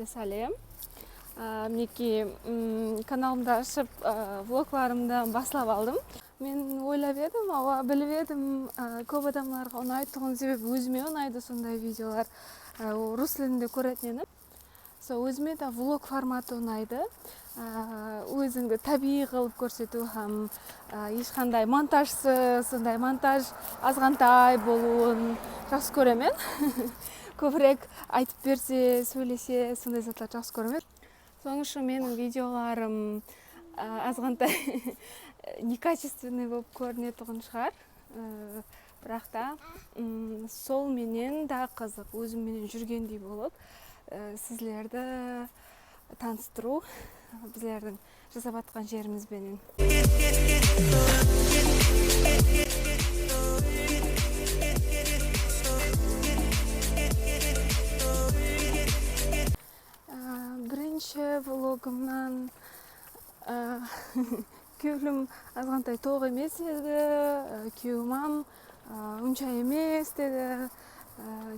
Бәріңізге сәлем. Мінекей каналымды ашып, влогларымды баслап алдым. Мен ойлап едім, біліп едім, көп адамларға ұнайтұғын себебі өзіме ұнайды сондай видеолар. Орыс тілінде көретін едім. Өзіме де влог форматы ұнайды. Өзіңді табиғи қылып көрсету һәм ешқандай монтажсыз, сондай монтаж азғантай болуын жақсы көремін. Көбірек айтып берсе, сөйлесе, сондай затлар жақсы көремін. Соның үшін менің видеоларым азғантай некачественный болып көрінетұғын шығар. Бірақ та сол менен да қызық, өзім менен жүргендей болып, сізлерді таныстыру, біздердің жасап атқан жерімізбенен. Бірінші влогымнан күйеуім азғантай тоқ емес еді, күйеуім үнча емес деді,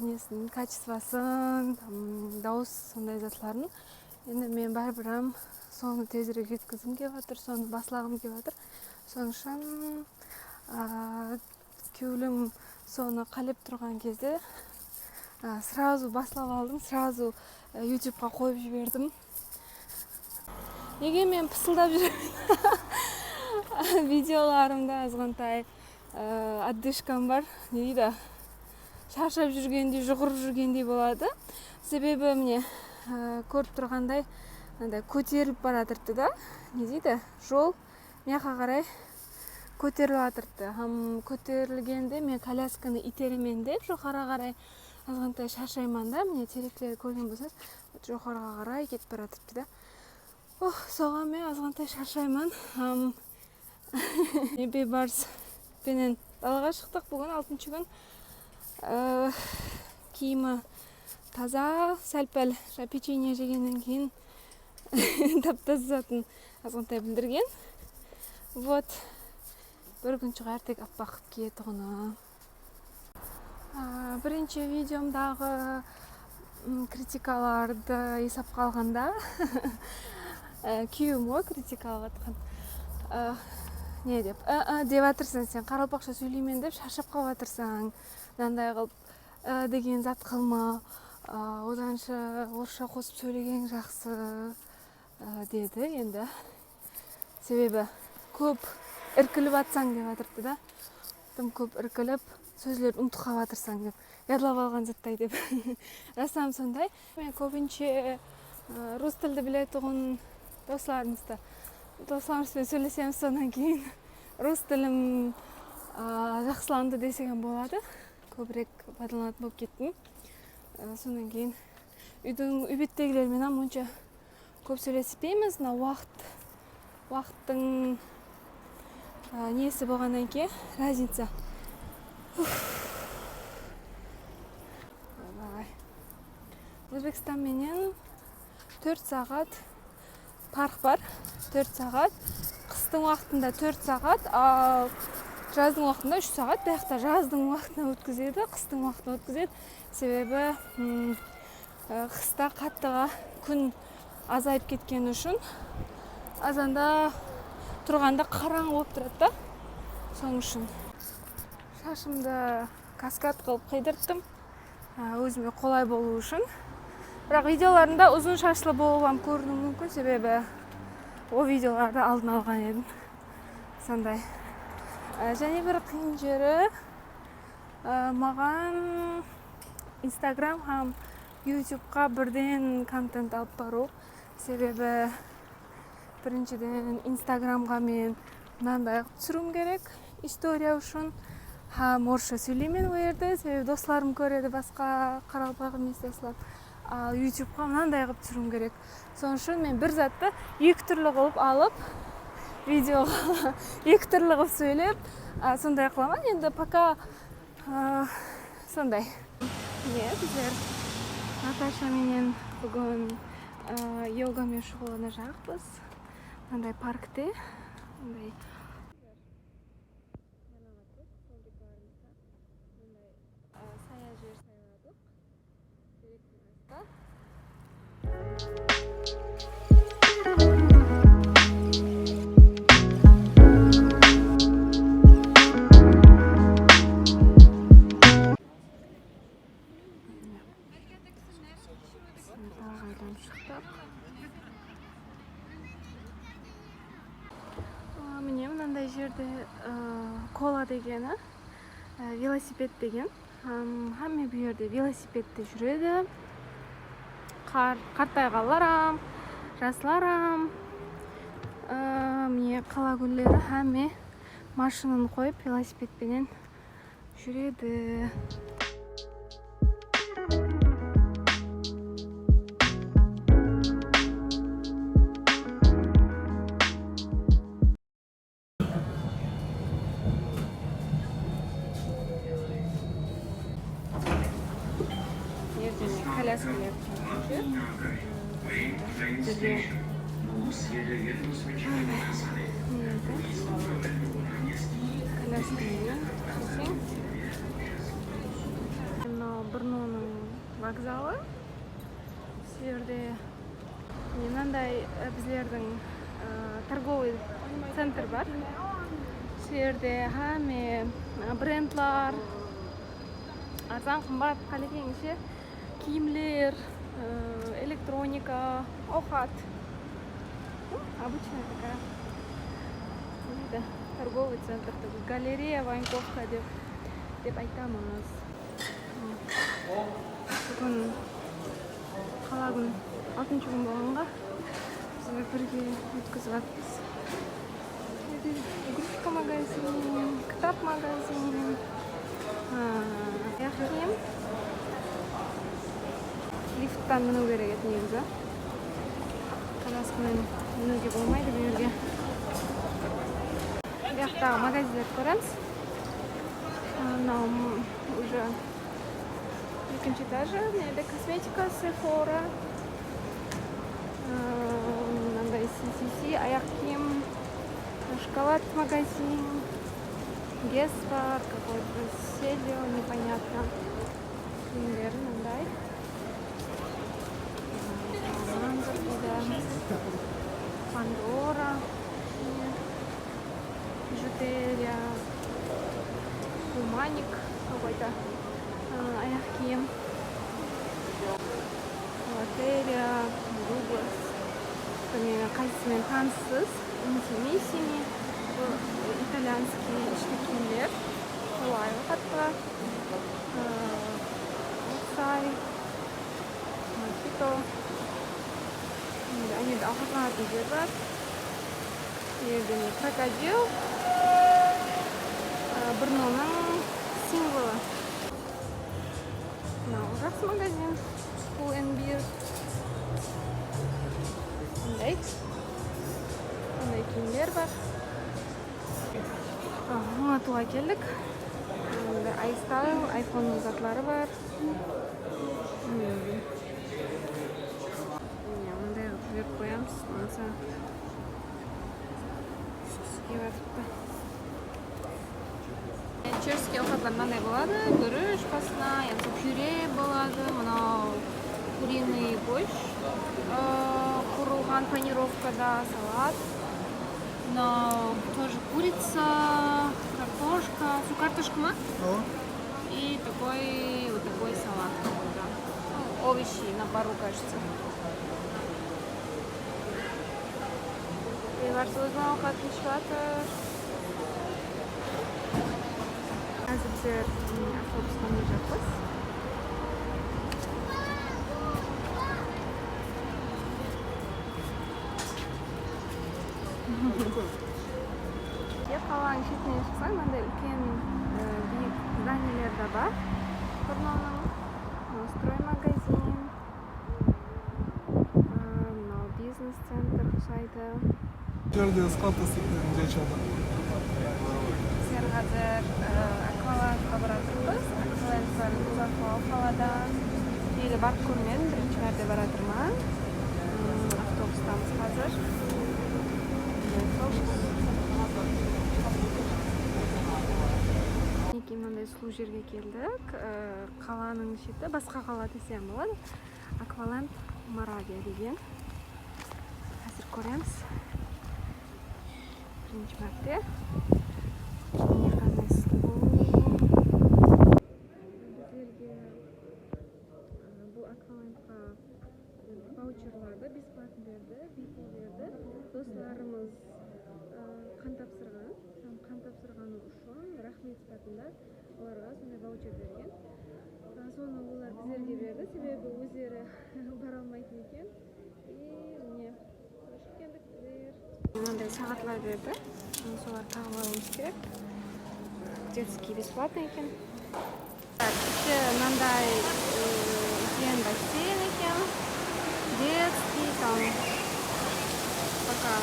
несін качествосын, дауыс сондай затларын. Енді мен бәрбірім соны тезірек жеткізім кеп жатыр, соны баслағым кеп жатыр. Соның үшін күйеуім соны қалеп тұрған кезде сразу баслап алдым, сразу YouTube'ға қойып жібердім. Неге мен пысылдап жүремін? Видеоларымда азғантай отдышкам бар, не дейді, шаршап жүргендей, жұғырып жүргендей болады. Себебі міне көріп тұрғандай көтеріліп баратырды да, не дейді, жол мияқа қарай көтеріліп атырды. Көтерілгенде мен колясканы итеремен деп жоғары қарай азғантай шаршайман да, міне теректері көрген болсаңыз, жоғарға қарай кетіп баратырды да. Соған мен азғантай шаршайман. Бейбарс пенен далаға шықтық, бүгін 6-шы күн. Киімі таза, сәл-пәл печенье жегеннен кейін тап-тазатын азғантай білдірген. Вот, бір күн шығар тек аппақ киетұғыны. Бірінші видеомдағы критикаларды есап қалғанда күйеуім ғой критикалап атқан. Не деп атырсың сен, қаралпақша сөйлеймен деп шаршап қалып атырсың, мынандай қылып деген зат қылма, оданшы орысша қосып сөйлеген жақсы деді енді. Себебі көп іркіліп атсаң деп атырды да. Тым көп іркіліп, сөзлер ұмытқап атырсаң деп, ядлап алған заттай деп. Расам сондай. Мен көбінше рус тілді білетұғын достарымызбен сөйлесеміз, сонан кейін рус тілім жақсыланды десеген болады. Көбірек пайдаланатын болып кеттім. Сонан кейін үй беттегілермен мұнша көп сөйлеспейміз. Уақыттың несі болғаннан кейін разница. Өзбекстан менен 4 сағат парқ бар. 4 сағат. Қыстың уақытында 4 сағат, ал жаздың уақытында 3 сағат. Бәқта жаздың уақытына өткізеді, қыстың уақытына өткізеді. Себебі қыста қаттыға күн азайып кеткен үшін азанда тұрғанда қараң болып тұрады да. Соның үшін шашымды каскад қылып қидырттым, өзіме қолай болу үшін. Бірақ видеоларында ұзын шашлы болуым көріну мүмкін, себебі о видеоларды алдын алған едім. Сондай. Және бір қиын жері маған Instagram һәм YouTube'қа бірден контент алып бару. Себебі біріншіден Instagramға мен мынандай түсіруім керек история үшін. Һәм орысша сөйлеймен өйерді, себебі достарым көреді, басқа қаралпақ емес достар. Ал YouTube'қа мынандай қылып түсіруім керек. Соның үшін мен бір затты екі түрлі қылып алып, видеоға екі түрлі қылып сөйлеп, сондай қыламын. Енді пока сондай. Біздер Наташа менен бүгін йогамен шұғылына жақпыз. Мынандай паркте. Saya jер сайладық. Aylanып шықтық. Міне мынандай жерде кола дегені, велосипед деген. Хамме бұл жерде велосипедте жүреді. Қартайғанларам, жасларам. Міне қала гүллері хамме машинаны қойып велосипедпенен жүреді. Коляскалар Брноның вокзалы. Бұл жерде мынандай біздердің торговый центр бар. Бұл жерде хамме брендлар, арзан қымбат қалекеңше киімлер, электроника, ауқат. Обычная такая торговый центр, галерея Ваньковка деп айтамыз. Бүгін қала күн 6-шы күн болғанға бізге бірге өткізіп жатырмыз. Игрушка магазин, кітап магазин, аяқ киім. Лифттан міну керек еді негізі. Коляскамен мінуге болмайды бұл жерге. Бұл жақтағы магазиндерді көреміз. Мынау уже екінші этажы. Мынада косметика, Sephora. Мынандай CCC, аяқ киім, шоколад магазин, Guess бар, какой-то Селио, непонятно. Киімдер мындай. Пандора, бижутерия, гуманик какой-то, аяқ киім, лотерия, Дуглас. Қайсымен таныссыз, интимиссими, итальянский ішкі киімдер, лайв қатпа, Оксай, Макито. Они алқақанатын жер бар. Жерде крокодил, Брноның символы. Мынау жақсы магазин, Pull&Bear. Мындай киімдер бар. Ұнатуға келдік. iStyle, iPhone затлары бар. Беріп қоямыз, онса сүзге батыпты. Чешский ауқатлар мынандай болады. Күріш қасына, пюре болады. Мынау куриный борщ, қуырылған панировкада, салат. Мынау тоже курица, картошка, су картошка ма? И вот такой салат. Овощи на пару, кажется. Варсызма ауқат кешіп жатыр. Қазір біздер автобусқа мініп жатырмыз. Қаланың шетінен шықсаң, мынандай үлкен биік зданиелер де бар. Брноның строй магазин, мынау бизнес-центр ұқсайды. Жерде скалтасымен жайшады. Сен қазір аквалангқа баратырмыз. Акваланг бар ұзақлау қаладан. Елі барып көрмедім, бірінші мәрте баратырмын. Автобустамыз қазір. Мынандай сұлу жерге келдік. Қаланың шеті, басқа қала десем болады. Акваланд Moravia degan. Hozir ko'ramiz. Birinchi marta. Qanday stol. Bu akvalandga voucherlarni bесплатно berdi, bepul berdi. Do'stlarimiz qan topshirgani uchun rahmat sifatida ularga shunday voucher bergan. Sonra ular bizlarga berdi, sebebi o'zlari bora olmaydi ekan. Mine hoş keldik bizlar. Bunday saatlar berdi. Sonra taqib olishimiz kerak. Детский бесплатно ekan. İşte nanday үлкен бассейн ekan. Детский там пока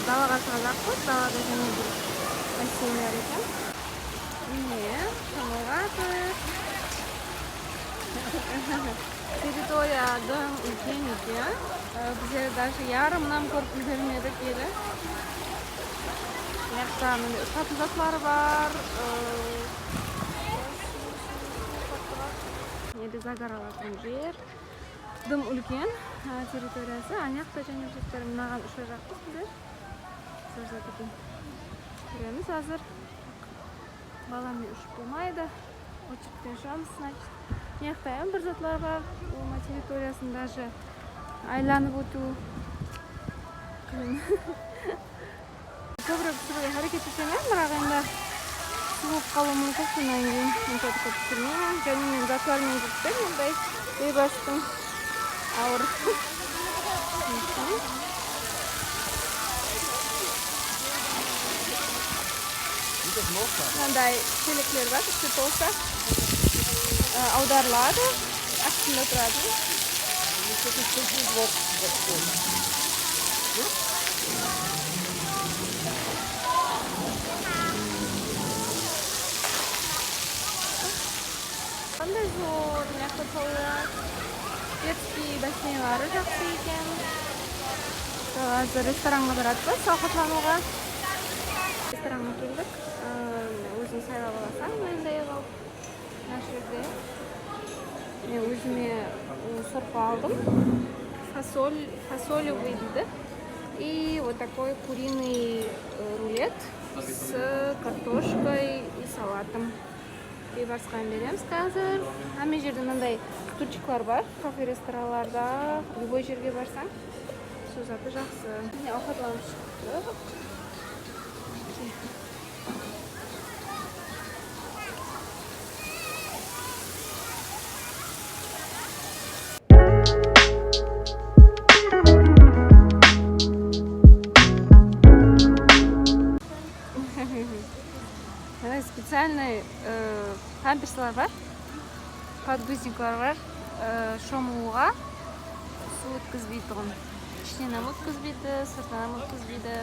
далаға шығарақпыз, далада және бір бассейнлер екен. Міне, шамалғатыр. Территориядан үлкен екен. Біздер даже ярымнан көріп үлгермедік елі. Мына сатылашлары бар. Енді загоралатын жер. Дым үлкен территориясы. Аяқта және жұрттар мынаған ұшырақпыз біздер. Сұрзатыдың. Көреміз азыр. Баламмен ұшып болмайды. Очықпен шығамыз, значит. Аяқтайым бір затлар бар. Олма территориясын даже айланып өту. Көбірек түсіруге харекет етемін, бірақ енді суып қалу мүмкін, сонан кейін мүмкіндікті түсірмеймін. Және мен затлармен жүрсем, ондай бейбастың ауыр. Мынандай шелеклер бар, іші толса аударылады, астында тұрады. Қандай зор, мына толық детский бассейнлары жақсы екен. Қазір ресторанға баратпыз, сауқатлануға. Ресторанға келдік. Өзің сайлап аласың, мындай алып. Мына жерде мен өзіме сорпа алдым. Фасолевый дейді. И вот такой куриный рулет с картошкой и салатом. Бейбарсқа береміз қазір. Ана жерде мынандай стульчиклар бар. Кафе-ресторанларда, любой жерге барсаң, созаты жақсы. Ауқатланып шықты. Специальный памперслар бар, подгузниклар бар, шомылуға су өткізбейді тұғын. Ішінен өткізбейді, сыртынан өткізбейді.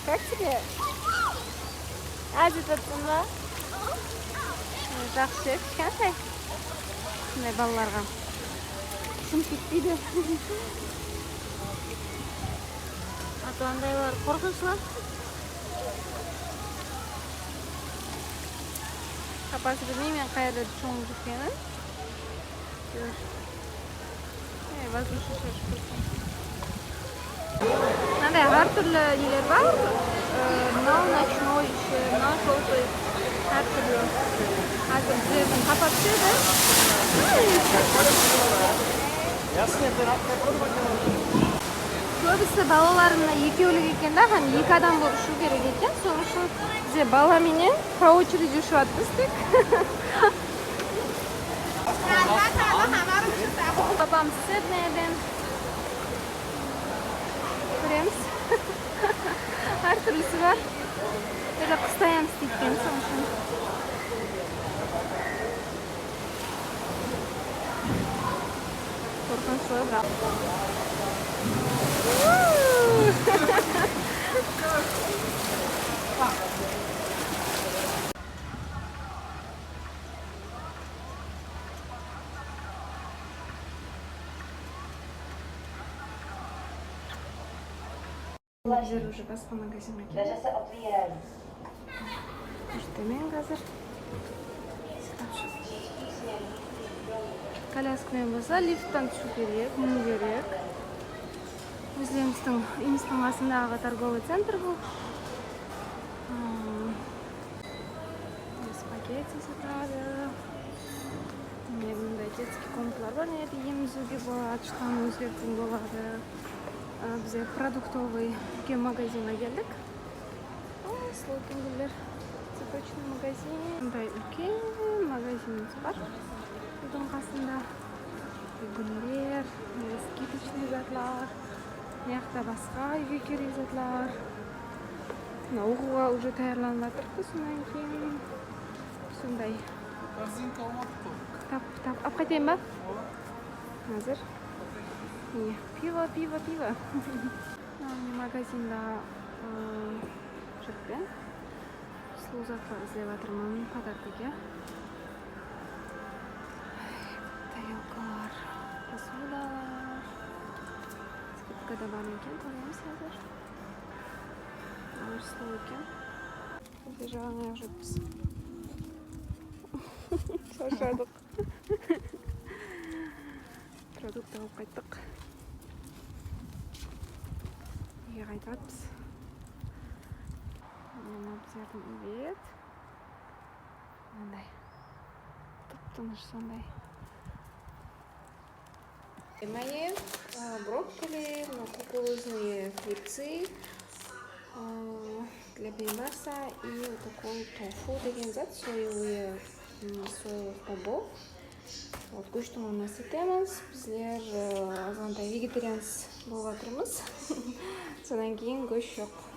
Как тебе? Әзет өттің ба? Жақсы, кішкентай. Сондай балаларға. Шым кетпейді. Андайлар қорқыншылар. Қапасы білмеймен қайда шоңып жүргенін. Воздушный шашып көрсен. Мынандай әртүрлі нелер бар. Мынау ночной іші, мынау желтой әртүрлі. Қазір біздердің қапап түседі. Көбісі балаларына екеулік екен да, һәм екі адам болып ұшу керек екен. Соның үшін бізде баламенен по очереди ұшып атпыздық. Папам Сиднейден. Көреміз. Әртүрлісі бар. Енді қыстаямыз дейткен соның үшін. Қорқыншылы бірақ. Bizler уже басқа магазинге келдік. Үштемен қазір. коляскамен болса лифттан түшүү керек, мину керек. Өзүбүздүн үйүбүздүн касындагы торговый центр бул. Спагетти сатады. Мындай детский комнаталар бар, неде емизүүгө болот, штаны өзгөртүүгө болот. Бизе продуктовый үлкен магазинге келдик. Слокингерлер, цветочный магазин. Мындай үлкен магазинибиз бар. Будун касында гүлдөр, скидочный затлар, мыякта башка үйгө керек затлар. Угууга уже даярданып атырбыз, андан кийин ушундай. Корзинка алмадык го. Тап, алып кайтайын ба? Азыр. Пиво. Магазинда жүрүпмүн. Сулуу затлар издеп атырмын подаркага. Тарелкалар, посудалар. Скидкада бар экен, тойлойбуз азыр. Слуу экен. Бул жагына жүрүпбүз. Шаршадык. Продукт алып кайттык. Үйгө кайтабыз. Мына биздердин бет. Мындай. Таптыныш сондай. Мои брокколи, кукурузные хлебцы для беймаса и вот такой тофу деген зат, соевый бобов. Вот go'shtni насытеміз. Bizler azg'anday vegetarians bo'lib o'tirmiz. So'ndan keyin go'sht yo'q.